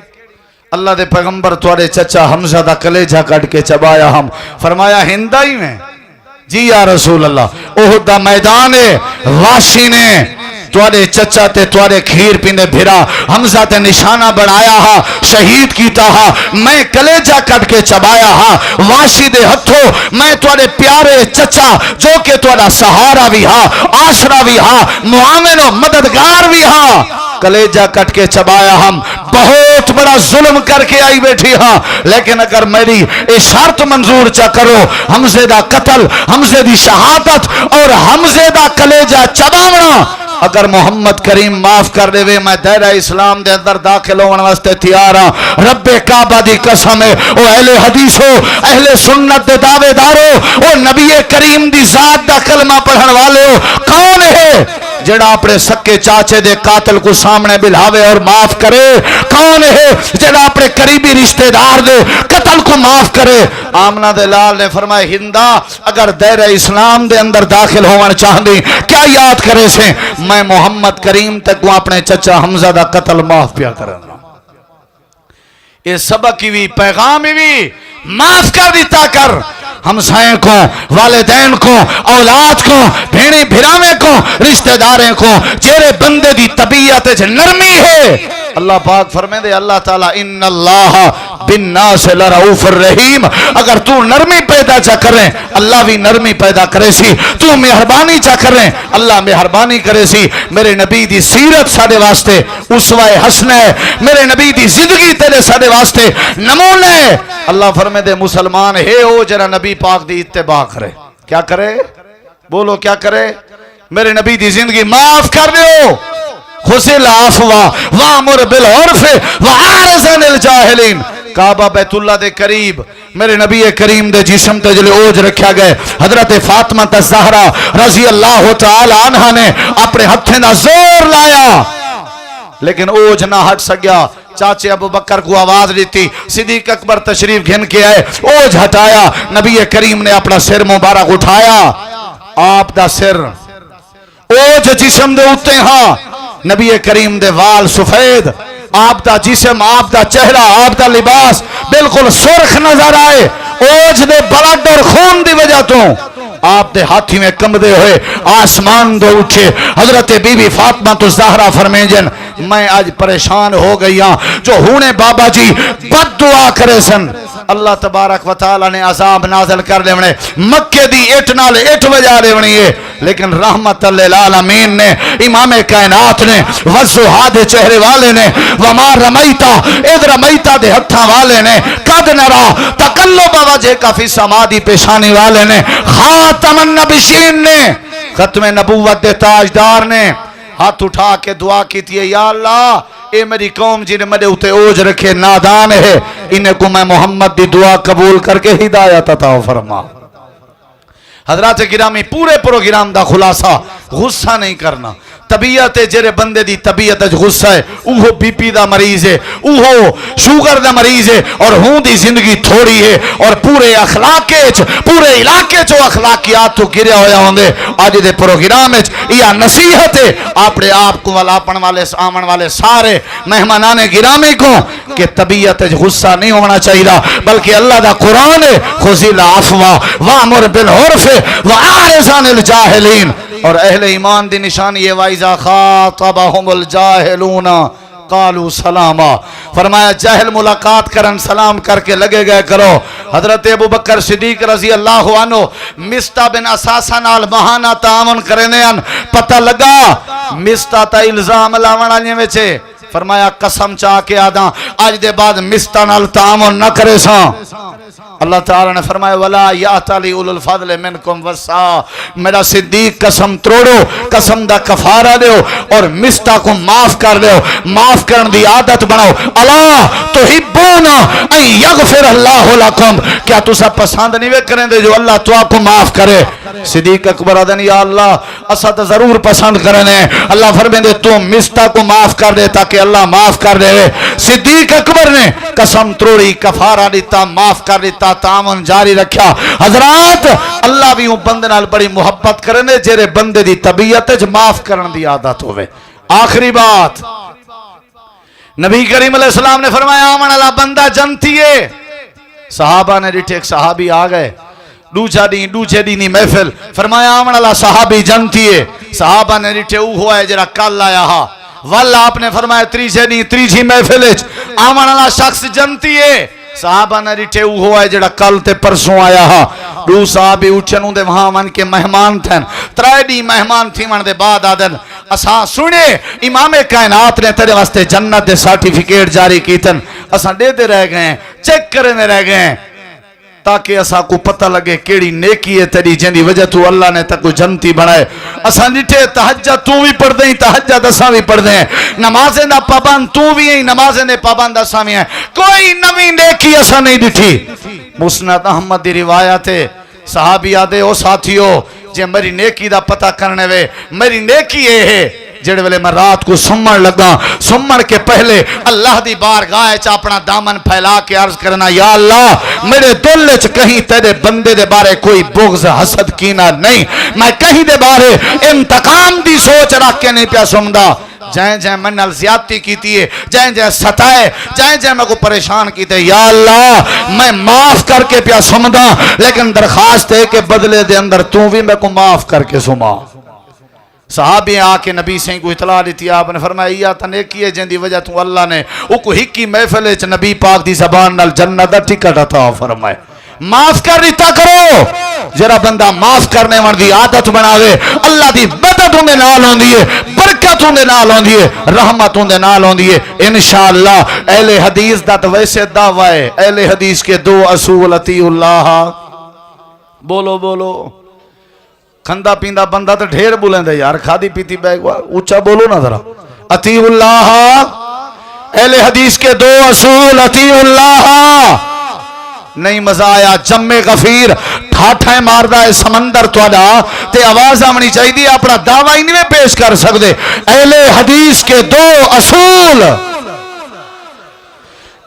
اللہ دے پیغمبر توڑے چچا حمزہ دا کلیجہ کٹ کے چبایا ہم، فرمایا ہندائی میں؟ جی یا رسول اللہ، احد دا میدان ہے، واشی نے توڑے چچا تے توڑے کھیر پینے بھیرا حمزہ تے نشانہ بنایا ہا، شہید کیتا ہا، میں کلیجہ کٹ کے چبایا ہا، واشی دے ہتھو میں توڑے پیارے چچا جو کہ توڑا سہارا بھی ہا، آسرا بھی ہا، معاون و مددگار بھی ہا، کلیجہ کٹ کے چبایا ہم، بہت بڑا ظلم کر کے آئی بیٹھی ہاں، لیکن اگر میری شرط منظور چا کرو، حمزہ دا قتل، حمزہ دی شہادت اور حمزہ دا کلیجہ چباونا اگر محمد کریم معاف کر دے وے، میں دائرہ اسلام دے اندر داخل ہونے واسطے تیار ہاں۔ رب کعبہ دی قسم ہے، او اہل حدیث ہو، اہل سنت دے دعوے دارو، او نبی کریم دی ذات دا کلمہ پڑھن والے ہو، کون ہے جڑا اپنے سکے چاچے دے قاتل کو سامنے بلاوے اور معاف کرے؟ کون ہے جڑا اپنے قریبی رشتہ دار دے قتل کو معاف کرے؟ آمنہ دے لال نے فرمایا ہندا اگر دائرہ اسلام دے اندر داخل ہونا چاہندی کیا یاد کرے سے میں محمد کریم تک وہ اپنے چچا حمزہ دا قتل معاف پیا کرنا۔ یہ سبق کی بھی پیغام بھی معاف کر دیتا کر ہمسائیں کو، والدین کو، اولاد کو، بھیڑی بھراوے کو، رشتہ داریں کو، جیرے بندے دی طبیعت نرمی ہے۔ اللہ پاک فرمائے دے اللہ تعالیٰ ان اللہ بالناس لرؤوف الرحیم، اگر تو نرمی پیدا چا کریں اللہ بھی نرمی پیدا کرے سی، تو مہربانی چا کریں اللہ مہربانی کرے سی۔ میرے نبی دی سیرت ساڑے واسطے اسوہ حسنہ ہے، میرے نبی دی زندگی تیرے ساڑے واسطے نمونہ ہے۔ اللہ فرمائے دے مسلمان ہے او جرا نبی پاک دی اتباع کرے، کیا کرے؟ بولو کیا کرے؟ میرے نبی دی زندگی معاف کر دیو، خسل عفوا وامر بالعرف وعارض عن الجاہلین۔ کعبہ بیت اللہ دے قریب میرے نبی کریم دے جسم تے جلے اوج رکھیا گئے، حضرت فاطمہ الزہرا رضی اللہ تعالی عنہ نے اپنے ہتھیں نہ زور لایا لیکن اوج نہ ہٹ سکیا۔ چاچے ابو بکر کو آواز دیتی، صدیق اکبر تشریف گھن کے آئے، اوج ہٹایا، نبی کریم نے اپنا سر مبارک اٹھایا، آپ دا سر اوج جسم دے اتے ہاں، نبی کریم دے وال سفید، آپ دا جسم، آپ دا چہرہ، آپ دا لباس بالکل سرخ نظر آئے، اوج دے بلڈ اور خون دی وجہ تو آپ دے ہاتھی میں کمدے ہوئے آسمان دو اٹھے۔ حضرت بی بی فاطمہ تو زہرہ فرمائیں جن میں آج پریشان ہو گئی ہاں، جو ہونے بابا جی بد دعا کرے سن اللہ تبارک و تعالی نے عذاب نازل کر لے ونے، مکہ دی اٹ نال اٹ وجہ لے ونی ہے، لیکن رحمت للعالمین نے، امام کائنات نے، وضحا دے چہرے والے نے، وما رمیتا اذ رمیتا دے ہتھاں والے نے، قد نرا تقلب وجہ کا فی سمادی پیشانی والے نے، خاتم النبیین نے، ختم نبوت دے تاجدار نے ہاتھ اٹھا کے دعا کی تھی، یا اللہ اے میری قوم جنہیں میرے اتے اوج رکھے نادان ہے، انہیں کو میں محمد دی دعا قبول کر کے ہدایت عطا فرما۔ حضرات گرامی پورے پروگرام دا خلاصہ غصہ نہیں کرنا، طبیعت جرے بندے دی طبیعت غصہ ہے، اوہو بی پی دا مریض ہے، اوہو شوگر دا مریض ہے اور ہوں دی زندگی تھوڑی ہے اور پورے اخلاقیچ پورے علاقے چو اخلاقیات تو گرے ہویا ہوں دے۔ آج دے پروگرام یا نصیحت ہے اپنے آپ کو والاپن والے آمن والے سارے مہمانان گرامی کو کہ طبیعت غصہ نہیں ہونا چاہیے بلکہ اللہ دا قرآن ہے، خذل عفوا وامر بالعرف وعارض عن الجاہلین۔ اور اہل ایمان دی نشانی یہ وَإِذَا خَاطَبَهُمُ الْجَاهِلُونَ قَالُوا سَلَامًا، فرمایا جاہل ملاقات کرن سلام کر کے لگے گئے کرو۔ حضرت ابو بکر صدیق رضی اللہ عنہ مستہ بن اساسہ نال مہانہ تعاون کرنے ان پتہ لگا مستہ تا الزام لاون آنے میں چھے، فرمایا قسم چاہ کے آدھاں آج دے بعد مستہ نال تعاون نہ کرے ساں۔ اللہ تعالیٰ نے فرمایا وَلَا يَعْتَلِ اُولُو الْفَضْلِ مِنْكُمْ وَسَّا، میرا صدیق قسم توڑو، قسم دا کفارہ دیو اور مستہ کو معاف کر دیو، معاف کرن دی عادت بناو۔ اللہ تحبون ان یغفر اللہ لکم، کیا تو سب پسند نہیں وے کریں دے جو اللہ تو آپ کو معاف کرے؟ صدیق اکبر آدھن یا اللہ اسد ضرور پسند کرنے، اللہ فرمائے دے تو مستہ کو معاف کر دے تاکہ اللہ معاف کر دے۔ صدیق اکبر نے قسم توڑی، کفارہ دیتا، معاف کر دیتا، تعاون جاری رکھا۔ حضرات اللہ بھی ہوں بندے نال بڑی محبت کرنے جیرے بندے دی طبیعت جو معاف کرن دی عادت ہوئے۔ آخری بات نبی کریم علیہ السلام نے فرمایا آمن اللہ بندہ جنتی ہے۔ صحابہ نے ڈٹھے ایک صحابی آگئے دوچے دینی محفل، فرمایا آمن اللہ صحابی جنتی ہے۔ صحابہ نے ڈٹھے او ہوا ہے جرا کل آیا ہا واللہ آپ نے فرمایا تریجھی محفل آمن اللہ شخص جنتی ہے۔ صحابہ نے ڈٹھے او ہوا ہے جڑا کل تے پرسوں آیا ہا، دو صحابی اٹھنوں دے وہاں من کے مہمان تھن، ترائے دی مہمان تھی من دے بعد آدن اساں سنے امام کائنات نے تیرے واسطے جنت دے سرٹیفکیٹ جاری کی تن، اساں دے دے رہ گئے ہیں، چیک کرنے رہ گئے ہیں تاکہ اساں کو پتہ لگے کیڑی نیکی ہے تیری جن دی وجہ تو اللہ نے تک کو جنتی بنائے۔ اساں ڈٹھے تہجد تو بھی پڑھ دیں، تہجد اساں بھی پڑھ دیں، نمازیں دا پابند تو بھی ہیں، نمازیں دے پابند اساں بھی ہیں، کوئی نوی نیکی اساں نہیں ڈٹھی۔ مسند احمد دی روایت ہے، صحابی آدھے او ساتھیو جے میری نیکی دا پتہ کرنے وے میری نیکی یہ ہے جڑے ویلے میں رات کو سمن لگا سمن کے پہلے اللہ دی بارگاہ وچ اپنا دامن پھیلا کے عرض کرنا یا اللہ میرے دل وچ کہیں تیرے بندے دے بارے کوئی بغض حسد کینہ نہیں میں کہیں دے بارے انتقام دی سوچ رکھ کے نہیں پیا سمدا جائیں جائیں میں نال زیادتی کیتی ہے جائیں جائیں ستائے جائیں جائیں میں کو پریشان کیتے یا اللہ میں معاف کر کے پیا سمدا لیکن درخواست ہے کہ بدلے دے اندر تو بھی میں کو معاف کر کے سما صحابی آ کے نبی سے کو اطلاع دیتی آپ نے فرمایا یا تنیکی ہے جن دی وجہ تو اللہ نے او کو ہکی محفل وچ نبی پاک دی زبان نال جنت دا ٹکٹ عطا فرمائے معاف کر دیتا کرو جرا بندہ معاف کرنے وان دی عادت بناوے اللہ دی مدد دے نال ہوندی ہے برکت دے نال ہوندی ہے رحمت دے نال ہوندی ہے انشاءاللہ اہل حدیث دا تو ویسے دعویٰ ہے اہل حدیث کے 2 اصول اطیع اللہ بولو بولو کھندا پیندا بندہ تو ڈھیر بولیں دے یار کھادی پیتی بیگ اونچا بولو نا ذرا اطیع اللہ اہل حدیث کے 2 اصول اطیع اللہ نہیں مزہ آیا جمع غفیر ٹھاٹھائیں ماردہ ہے سمندر توڑا تے آواز آمنی چاہی دی اپنا دعویٰ ہی نہیں میں پیش کر سکتے اہل حدیث کے 2 اصول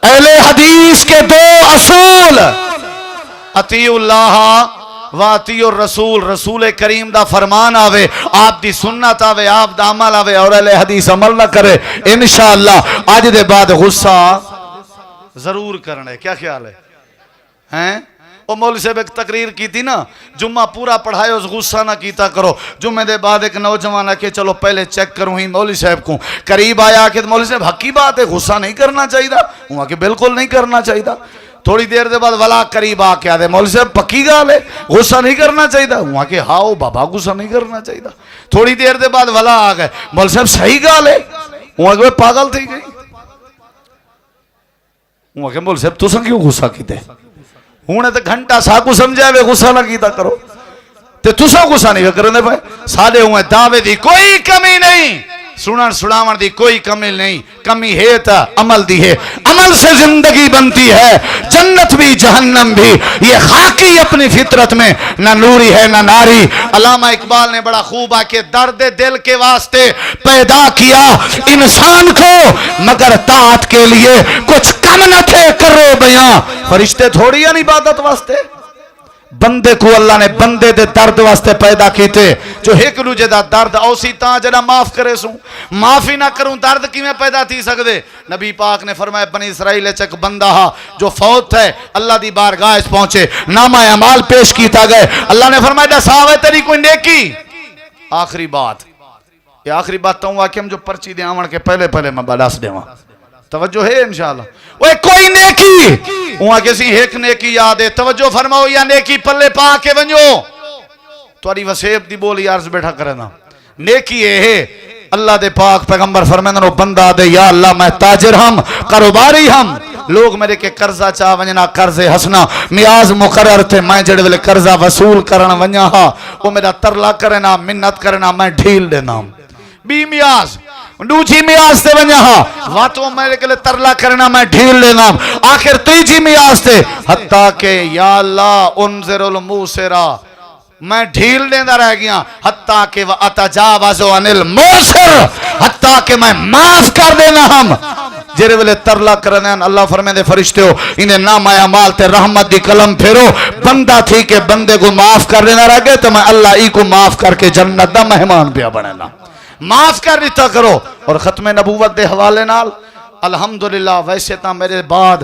اہل حدیث کے 2 اصول اطیع اللہ واطیع الرسول رسول کریم دا فرمان آوے آپ دی سنت آوے آپ دا عمل آوے اور اہل حدیث عمل نہ کرے انشاءاللہ آج دے بعد غصہ ضرور کرنے کیا خیال ہے ہیں وہ مولوی صاحب ایک تقریر کی تھی نا جمعہ پورا پڑھائے اس غصہ نہ کیتا کرو جمعہ دے بعد ایک نوجوان ہے کہ چلو پہلے چیک کروں ہی مولوی صاحب کو قریب آیا کہ مولوی صاحب حقی بات ہے غصہ نہیں کرنا چاہیے وہاں کہ بالکل نہیں کرنا چاہیے تھوڑی دیر دے بعد ولا قریب آ کے آدھے مولوی صاحب پکی گال ہے غصہ نہیں کرنا چاہیے وہاں کہ ہاؤ بابا غصہ نہیں کرنا چاہیے تھوڑی دیر دے بعد ولا آ گئے مولوی صاحب صحیح گال ہے وہاں کہ پاگل تھی گئی وہاں کہ مولوی صاحب تو سن کیوں غصہ کیتے ہونے تے گھنٹہ سا کو سمجھائے وے غصہ نہ کیتا کرو تے تسا غصہ نہیں کرنے پائے سادے ہوئے دعوے دی کوئی کمی نہیں سنن سناون دی کوئی کمی نہیں کمی ہے تا عمل دی ہے عمل سے زندگی بنتی ہے جنت بھی جہنم بھی یہ خاکی اپنی فطرت میں نہ نوری ہے نہ ناری علامہ اقبال نے بڑا خوب آ کے درد دل کے واسطے پیدا کیا انسان کو مگر طاعت کے لیے کچھ کم نہ تھے کرو بیاں فرشتے تھوڑی ہیں عبادت واسطے بندے کو اللہ نے بندے دے درد واسطے پیدا کیتے جو ایک دوجے دا درد اوسی تاں جڑا معاف کرے سوں معافی نہ کروں درد کیویں پیدا تھی سکدے نبی پاک نے فرمایا بنی اسرائیل وچ ایک بندہ ہا جو فوت ہے اللہ دی بارگاہ وچ پہنچے نامہ اعمال پیش کیتا گئے اللہ نے فرمایا دسا ہے تیری کوئی نیکی آخری بات یہ آخری بات تو واقعہ جو پرچی دے آون کے پہلے میں بڑاس دیواں توجہ ہے انشاءاللہ وہ کوئی نیکی وہاں کسی ایک نیکی یاد ہے توجہ فرماؤ یا نیکی پلے پا کے ونجو تواری وسیب دی بولی عرض بیٹھا کرنا نیکی ہے اللہ دے پاک پیغمبر فرمیندنو بندہ دے یا اللہ میں تاجر ہم کاروباری ہم لوگ میرے کے قرضہ چاہ ونجنا قرض ہسنا میاز مقرر تھے میں جڑے ویلے قرضہ وصول کرنا ونجا ہا وہ میرا ترلا کرنا منت کرنا میں ڈھیل دینا بی میاز دوجی میاز تے ونجا ہا واتو میرے کے لئے ترلا کرنا میں ڈھیل لینا آخر تیجی میاز تے حتیٰ کہ یا اللہ انذر الموسرہ میں ڈھیل دینا رہ گیا حتیٰ کہ وَأَتَجَاوَزُ عَنِ الْمُوسِرِ حتیٰ کہ میں معاف کر دینا ہم جرے ویلے ترلا کرنے اللہ فرمائے دے فرشتے ہو انہیں نام اعمال تے رحمت دی قلم پھیرو بندہ تھی کہ بندے کو معاف کر دینا رہ گئے تو میں اللہ ای کو معاف کر کے جنت دا مہمان پیا بنینا معاف کر دیتا کرو اور ختم نبوت دے حوالے نال الحمدللہ ویسے تا میرے بعد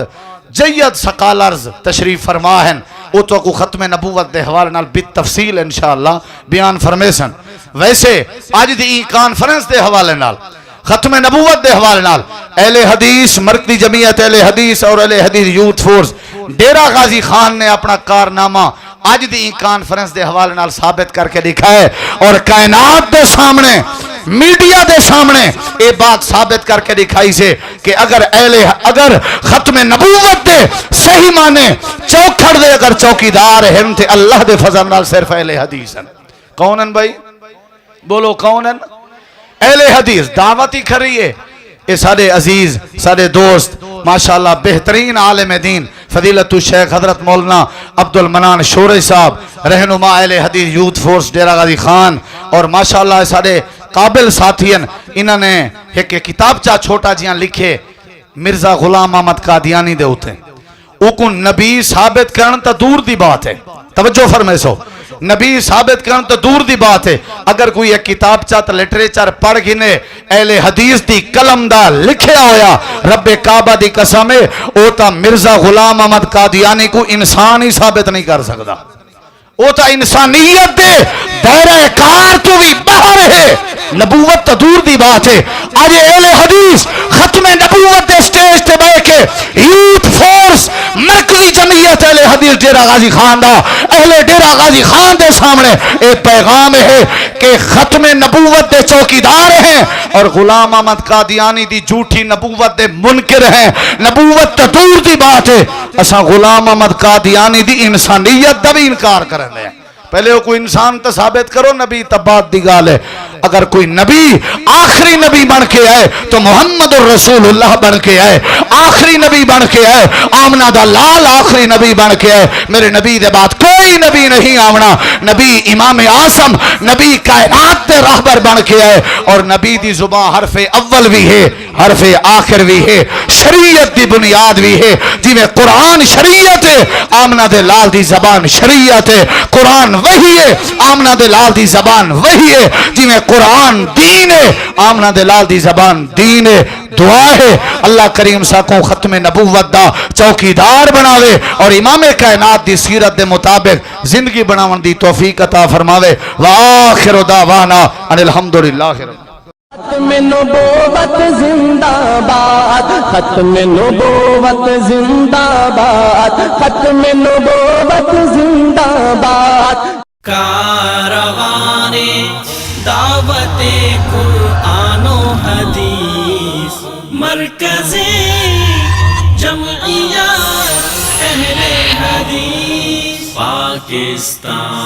جید سقالرز تشریف فرماہن او تو کو ختم نبوت دے حوالے نال بالتفصیل انشاءاللہ بیان فرمیسن ویسے آج دی کانفرنس دے حوالے نال ختم نبوت دے حوالے نال اہل حدیث مرکزی جمعیت اہل حدیث اور اہل حدیث یوتھ فورس ڈیرہ غازی خان نے اپنا کارنامہ آج دی کانفرنس دے حوالے نال ثابت کر کے دکھائے اور کائنات دے سامنے میڈیا دے سامنے یہ بات ثابت کر کے دکھائی سے کہ اگر ختم نبوت دے صحیح مانے چوکھڑ دے اگر چوکیدار ہیں تھے اللہ دے فضل نال صرف اہل حدیث ہیں کون ہیں بھائی بولو کون ہیں اہل حدیث دعوتی کھریے اے سارے عزیز سارے دوست ماشاءاللہ بہترین عالم دین فضیلت الشیخ حضرت مولانا عبد المنان شورئی صاحب رہنما اہل حدیث یوتھ فورس ڈیرہ غازی خان اور ماشاءاللہ سارے قابل ساتھین انہوں نے ایک کتاب چھوٹا جیاں لکھے مرزا غلام احمد قادیانی دے ہوتے او کو نبی ثابت کرن تا دور دی بات ہے توجہ فرمائے سو نبی ثابت کرن تو دور دی بات ہے اگر کوئی ایک کتاب چاہتا لٹریچر پڑھ گنے اہل حدیث دی قلم دا لکھیا ہویا رب کعبہ دی قسم ہے او تا مرزا غلام احمد قادیانی کو انسان ہی ثابت نہیں کر سکتا او تا انسانیت دے دائرہ کار تو بھی باہر ہے نبوت تا دور دی بات ہے آج اہل حدیث ختم نبوت دے سٹیج تے بے کے یوتھ فورس مرکزی جمعیت اہل حدیث ڈیرہ غازی خان دا اہل ڈیرہ غازی خان دے سامنے ایک پیغام ہے کہ ختم نبوت دے چوکیدار ہیں اور غلام احمد قادیانی دی جھوٹی نبوت دے منکر ہیں نبوت تا دور دی بات ہے اسا غلام احمد قادیانی دی انسانیت دا بھی انکار کرنے ہیں پہلے وہ کوئی انسان تا ثابت کرو نبی تبات دی گال ہے اگر کوئی نبی آخری نبی بن کے آئے تو محمد الرسول اللہ بن کے آئے آخری نبی بن کے آئے آمنہ دا لال آخری نبی بن کے آئے میرے نبی دے بعد کوئی نبی نہیں آمنہ نبی امام اعظم نبی کائنات دے راہبر بن کے آئے اور نبی دی زبان حرف اول بھی ہے حرف آخر بھی ہے شریعت دی بنیاد بھی ہے جی میں قرآن شریعت ہے آمنہ دے لال دی زبان شریعت ہے قرآن وہی ہے آمنہ دے لال دی زبان وہی ہے جی میں قرآن دین ہے آمنہ دے لال دی زبان دین ہے دعا ہے اللہ کریم ساکوں ختم نبوت دا چوکیدار بناوے اور امام کائنات دی سیرت دے مطابق زندگی بناون دی توفیق عطا فرماوے وآخر دعوانا ان الحمدللہ ختم نبوت زندہ باد ختم نبوت زندہ باد ختم نبوت زندہ باد کاروان دعوت قرآن و حدیث مرکز جمعیت اہل حدیث پاکستان